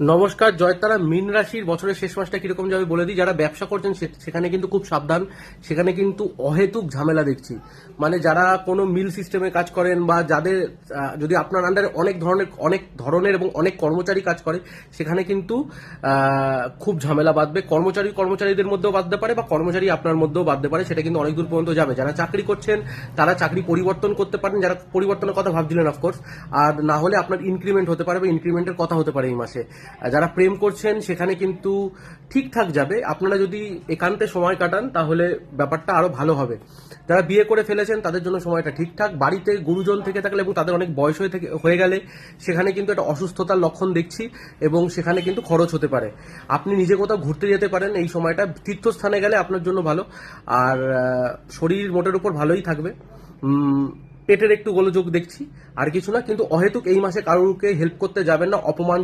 নমস্কার, জয়তারা। মীন রাশির বছরের শেষ মাসটা কিরকম যাবে বলে দিই। যারা ব্যবসা করছেন সেখানে কিন্তু খুব সাবধান। সেখানে কিন্তু অহেতুক ঝামেলা দেখছি। মানে যারা কোনো মিল সিস্টেমে কাজ করেন বা যাদের যদি আপনার আন্ডারে অনেক ধরনের এবং অনেক কর্মচারী কাজ করে, সেখানে কিন্তু খুব ঝামেলা বাঁধবে। কর্মচারীদের মধ্যেও বাঁধতে পারে বা কর্মচারী আপনার মধ্যেও বাঁধতে পারে। সেটা কিন্তু অনেক দূর পর্যন্ত যাবে। যারা চাকরি করছেন তারা চাকরি পরিবর্তন করতে পারেন, যারা পরিবর্তনের কথা ভাবছিলেন অফকোর্স। আর না হলে আপনার ইনক্রিমেন্ট হতে পারে বা ইনক্রিমেন্টের কথা হতে পারে এই মাসে। যারা প্রেম করছেন সেখানে কিন্তু ঠিকঠাক যাবে। আপনারা যদি একান্তে সময় কাটান তাহলে ব্যাপারটা আরো ভালো হবে। যারা বিয়ে করে ফেলেছেন তাদের জন্য সময়টা ঠিকঠাক। বাড়িতে গুরুজন থেকে থাকলে এবং তাদের অনেক বয়স হয়ে গেলে সেখানে কিন্তু একটা অসুস্থতার লক্ষণ দেখছি এবং সেখানে কিন্তু খরচ হতে পারে। আপনি নিজে কোথাও ঘুরতে যেতে পারেন এই সময়টা। তীর্থস্থানে গেলে আপনার জন্য ভালো। আর শরীর মোটের উপর ভালোই থাকবে। পেটের একটু গোলযোগ দেখছি, আর কিছু না। কিন্তু অহেতুক এই মাসে কারোরকে হেল্প করতে যাবেন না, অপমান